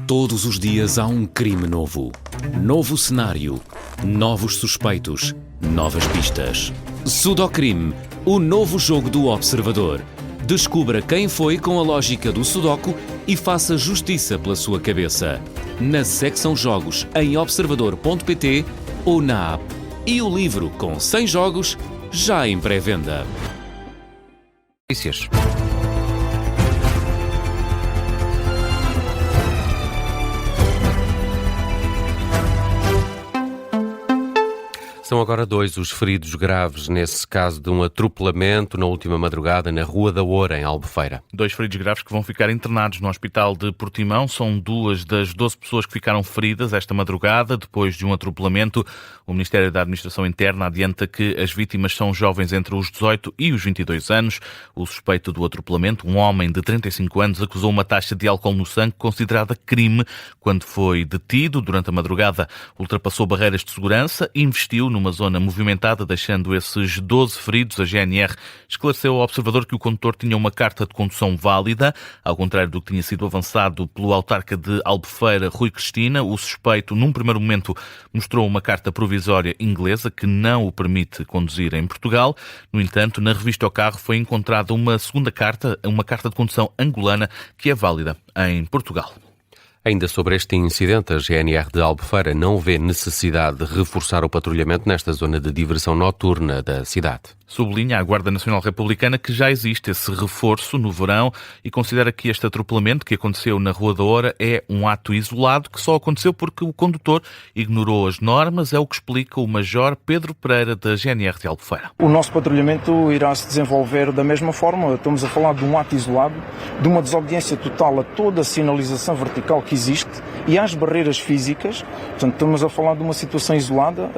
Todos os dias há um crime novo. Novo cenário. Novos suspeitos. Novas pistas. Sudocrime, o novo jogo do Observador. Descubra quem foi com a lógica do Sudoku e faça justiça pela sua cabeça. Na secção Jogos em observador.pt ou na app. E o livro com 100 jogos já em pré-venda. São agora 2 os feridos graves nesse caso de um atropelamento na última madrugada na Rua da Oura, em Albufeira. 2 feridos graves que vão ficar internados no Hospital de Portimão. São 2 das 12 pessoas que ficaram feridas esta madrugada depois de um atropelamento. O Ministério da Administração Interna adianta que as vítimas são jovens entre os 18 e os 22 anos. O suspeito do atropelamento, um homem de 35 anos, acusou uma taxa de álcool no sangue considerada crime. Quando foi detido durante a madrugada, ultrapassou barreiras de segurança e investiu numa zona movimentada, deixando esses 12 feridos. A GNR esclareceu ao Observador que o condutor tinha uma carta de condução válida, ao contrário do que tinha sido avançado pelo autarca de Albufeira, Rui Cristina. O suspeito, num primeiro momento, mostrou uma carta provisória inglesa que não o permite conduzir em Portugal. No entanto, na revista ao carro foi encontrada uma segunda carta, uma carta de condução angolana, que é válida em Portugal. Ainda sobre este incidente, a GNR de Albufeira não vê necessidade de reforçar o patrulhamento nesta zona de diversão noturna da cidade. Sublinha a Guarda Nacional Republicana que já existe esse reforço no verão e considera que este atropelamento que aconteceu na Rua da Oura é um ato isolado que só aconteceu porque o condutor ignorou as normas. É o que explica o Major Pedro Pereira, da GNR de Albufeira. O nosso patrulhamento irá se desenvolver da mesma forma. Estamos a falar de um ato isolado, de uma desobediência total a toda a sinalização vertical que existe e às barreiras físicas. Portanto, estamos a falar de uma situação isolada,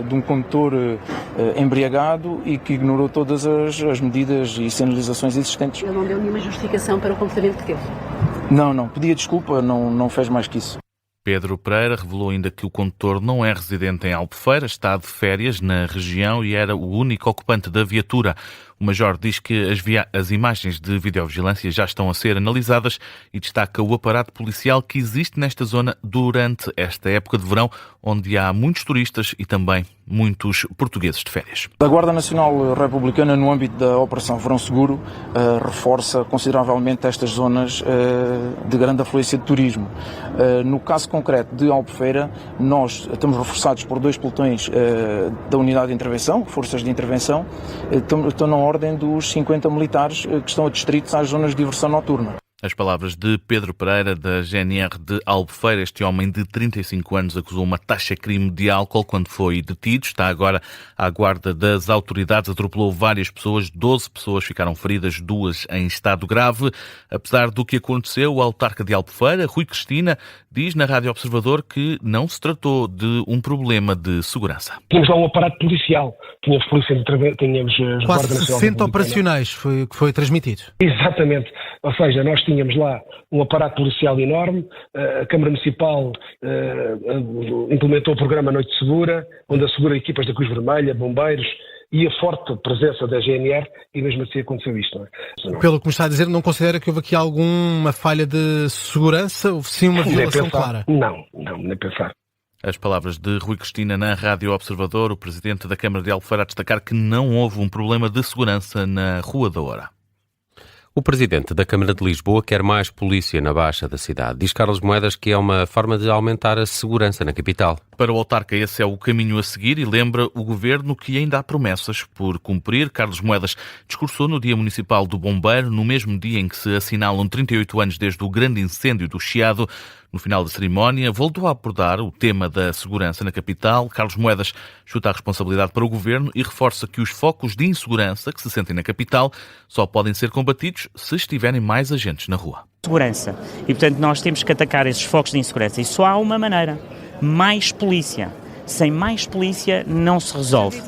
de um condutor embriagado e que ignorou todas as medidas e sinalizações existentes. Ele não deu nenhuma justificação para o comportamento que teve? Não. Pedia desculpa, não fez mais que isso. Pedro Pereira revelou ainda que o condutor não é residente em Albufeira, está de férias na região e era o único ocupante da viatura. O Major diz que as imagens de videovigilância já estão a ser analisadas e destaca o aparato policial que existe nesta zona durante esta época de verão, onde há muitos turistas e também muitos portugueses de férias. A Guarda Nacional Republicana, no âmbito da Operação Verão Seguro, reforça consideravelmente estas zonas de grande afluência de turismo. No caso concreto de Albufeira, nós estamos reforçados por 2 pelotões da Unidade de Intervenção, Forças de Intervenção, estão na ordem dos 50 militares que estão adstritos às zonas de diversão noturna. As palavras de Pedro Pereira, da GNR de Albufeira. Este homem de 35 anos acusou uma taxa-crime de álcool quando foi detido. Está agora à guarda das autoridades. Atropelou várias pessoas, 12 pessoas ficaram feridas, 2 em estado grave. Apesar do que aconteceu, o autarca de Albufeira, Rui Cristina, diz na Rádio Observador que não se tratou de um problema de segurança. Tínhamos lá um aparato policial, tínhamos polícia de tínhamos quase 60 operacionais foi transmitido. Exatamente, ou seja, nós tínhamos lá um aparato policial enorme, a Câmara Municipal implementou o programa Noite Segura, onde assegura equipas da Cruz Vermelha, bombeiros e a forte presença da GNR, e mesmo assim aconteceu isto. Não é? Pelo que me está a dizer, não considera que houve aqui alguma falha de segurança? Houve sim uma violação clara? Não, nem pensar. As palavras de Rui Cristina na Rádio Observador, o presidente da Câmara de Albufeira, a destacar que não houve um problema de segurança na Rua da Oura. O presidente da Câmara de Lisboa quer mais polícia na Baixa da cidade. Diz Carlos Moedas que é uma forma de aumentar a segurança na capital. Para o autarca, esse é o caminho a seguir e lembra o governo que ainda há promessas por cumprir. Carlos Moedas discursou no Dia Municipal do Bombeiro, no mesmo dia em que se assinalam 38 anos desde o grande incêndio do Chiado. No final da cerimónia, voltou a abordar o tema da segurança na capital. Carlos Moedas chuta a responsabilidade para o governo e reforça que os focos de insegurança que se sentem na capital só podem ser combatidos se estiverem mais agentes na rua. Segurança. E, portanto, nós temos que atacar esses focos de insegurança. E só há uma maneira: mais polícia. Sem mais polícia não se resolve.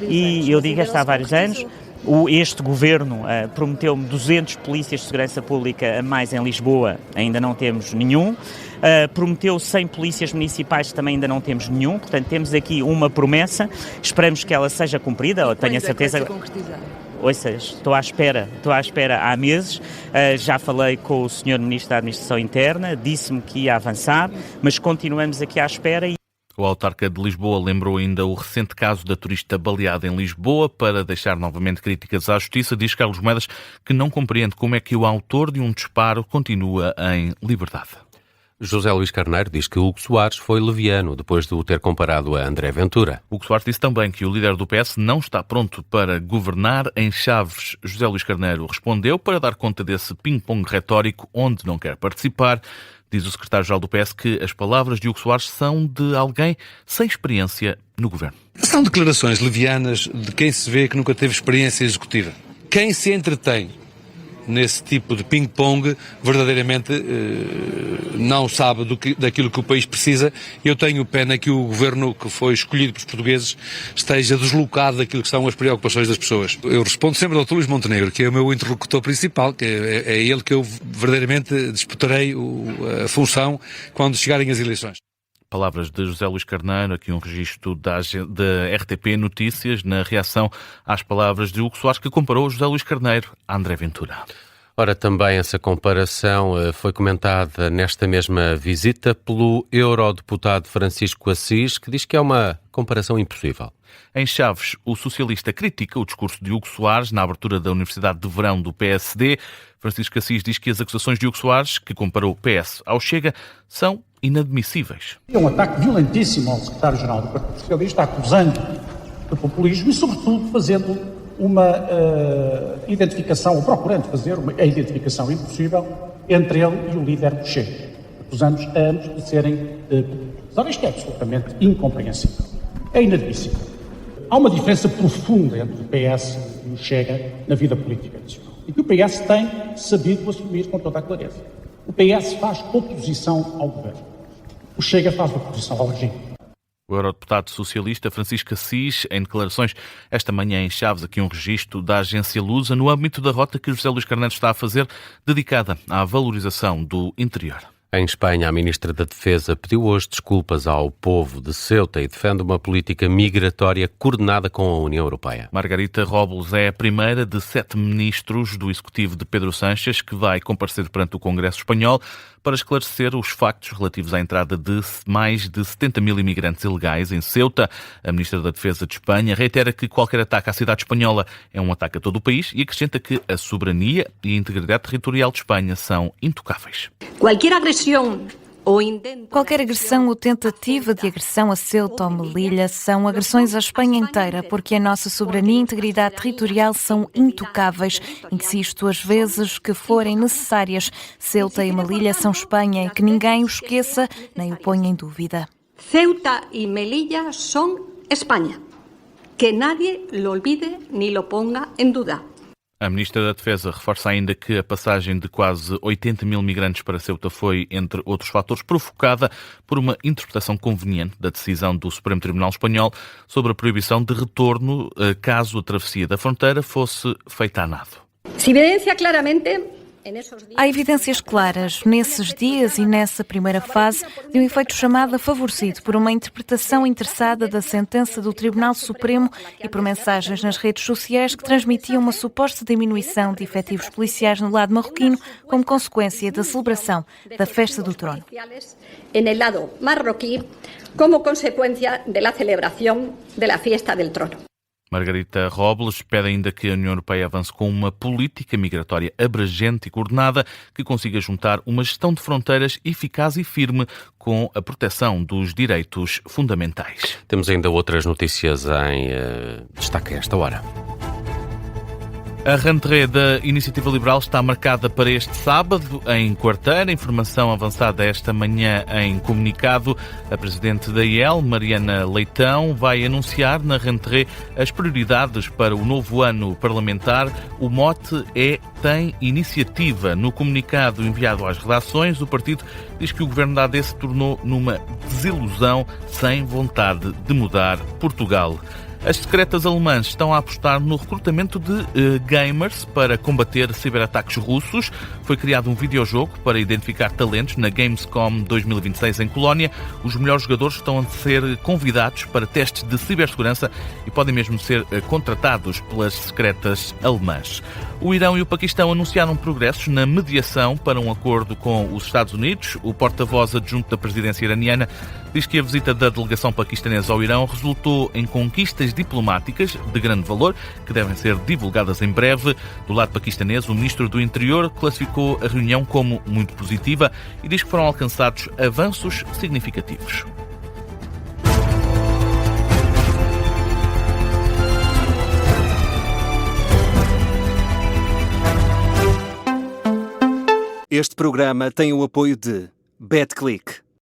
E eu digo isto há vários anos. Este governo prometeu-me 200 polícias de segurança pública a mais em Lisboa, ainda não temos nenhum. Prometeu 100 polícias municipais, também ainda não temos nenhum. Portanto, temos aqui uma promessa, esperamos que ela seja cumprida. Eu tenho a certeza. ouça, estou à espera há meses, já falei com o Sr. Ministro da Administração Interna, disse-me que ia avançar, mas continuamos aqui à espera. O autarca de Lisboa lembrou ainda o recente caso da turista baleada em Lisboa para deixar novamente críticas à justiça. Diz Carlos Moedas que não compreende como é que o autor de um disparo continua em liberdade. José Luís Carneiro diz que Hugo Soares foi leviano depois de o ter comparado a André Ventura. Hugo Soares disse também que o líder do PS não está pronto para governar. Em Chaves, José Luís Carneiro respondeu para dar conta desse ping-pong retórico onde não quer participar. Diz o secretário-geral do PS que as palavras de Hugo Soares são de alguém sem experiência no governo. São declarações levianas de quem se vê que nunca teve experiência executiva. Quem se entretém nesse tipo de ping-pong verdadeiramente não sabe daquilo que o país precisa. Eu tenho pena que o governo que foi escolhido pelos portugueses esteja deslocado daquilo que são as preocupações das pessoas. Eu respondo sempre ao Dr. Luís Montenegro, que é o meu interlocutor principal, que é ele que eu verdadeiramente disputarei a função quando chegarem as eleições. Palavras de José Luís Carneiro, aqui um registro da RTP Notícias, na reação às palavras de Hugo Soares, que comparou José Luís Carneiro a André Ventura. Ora, também essa comparação foi comentada nesta mesma visita pelo eurodeputado Francisco Assis, que diz que é uma comparação impossível. Em Chaves, o socialista critica o discurso de Hugo Soares na abertura da Universidade de Verão do PSD. Francisco Assis diz que as acusações de Hugo Soares, que comparou o PS ao Chega, são inadmissíveis. É um ataque violentíssimo ao secretário-geral do Partido Socialista, acusando de populismo e, sobretudo, fazendo uma identificação, ou procurando fazer a identificação impossível entre ele e o líder do Chega, acusando-os a ambos de serem populistas. Isto é absolutamente incompreensível. É inadmissível. Há uma diferença profunda entre o PS e o Chega na vida política nacional, e que o PS tem sabido assumir com toda a clareza. O PS faz oposição ao governo. O Chega faz oposição ao regime. O eurodeputado socialista Francisco Assis, em declarações esta manhã em Chaves, aqui um registro da agência Lusa, no âmbito da rota que José Luís Carneiro está a fazer, dedicada à valorização do interior. Em Espanha, a Ministra da Defesa pediu hoje desculpas ao povo de Ceuta e defende uma política migratória coordenada com a União Europeia. Margarita Robles é a primeira de 7 ministros do executivo de Pedro Sánchez que vai comparecer perante o Congresso espanhol para esclarecer os factos relativos à entrada de mais de 70 mil imigrantes ilegais em Ceuta. A Ministra da Defesa de Espanha reitera que qualquer ataque à cidade espanhola é um ataque a todo o país e acrescenta que a soberania e a integridade territorial de Espanha são intocáveis. Qualquer agressão ou tentativa de agressão a Ceuta ou Melilla são agressões à Espanha inteira, porque a nossa soberania e integridade territorial são intocáveis. Insisto as vezes que forem necessárias. Ceuta e Melilla são Espanha e que ninguém o esqueça nem o ponha em dúvida. Ceuta e Melilla são Espanha. Que nadie lo olvide ni lo ponga en duda. A Ministra da Defesa reforça ainda que a passagem de quase 80 mil migrantes para Ceuta foi, entre outros fatores, provocada por uma interpretação conveniente da decisão do Supremo Tribunal Espanhol sobre a proibição de retorno caso a travessia da fronteira fosse feita a nado. Se evidencia claramente. Há evidências claras nesses dias e nessa primeira fase de um efeito chamado favorecido por uma interpretação interessada da sentença do Tribunal Supremo e por mensagens nas redes sociais que transmitiam uma suposta diminuição de efetivos policiais no lado marroquino como consequência da celebração da Festa do Trono. En el lado marroquí como consecuencia de la celebración de la Fiesta del Trono. Margarita Robles pede ainda que a União Europeia avance com uma política migratória abrangente e coordenada que consiga juntar uma gestão de fronteiras eficaz e firme com a proteção dos direitos fundamentais. Temos ainda outras notícias em destaque a esta hora. A rentrée da Iniciativa Liberal está marcada para este sábado, em Quarteira. Informação avançada esta manhã em comunicado. A Presidente da IEL, Mariana Leitão, vai anunciar na rentrée as prioridades para o novo ano parlamentar. O mote é Tem Iniciativa. No comunicado enviado às redações, o partido diz que o governo da AD se tornou numa desilusão sem vontade de mudar Portugal. As secretas alemãs estão a apostar no recrutamento de gamers para combater ciberataques russos. Foi criado um videojogo para identificar talentos na Gamescom 2026 em Colónia. Os melhores jogadores estão a ser convidados para testes de cibersegurança e podem mesmo ser contratados pelas secretas alemãs. O Irão e o Paquistão anunciaram progressos na mediação para um acordo com os Estados Unidos. O porta-voz adjunto da presidência iraniana diz que a visita da delegação paquistanesa ao Irão resultou em conquistas diplomáticas de grande valor, que devem ser divulgadas em breve. Do lado paquistanês, o ministro do Interior classificou a reunião como muito positiva e diz que foram alcançados avanços significativos. Este programa tem o apoio de BetClick.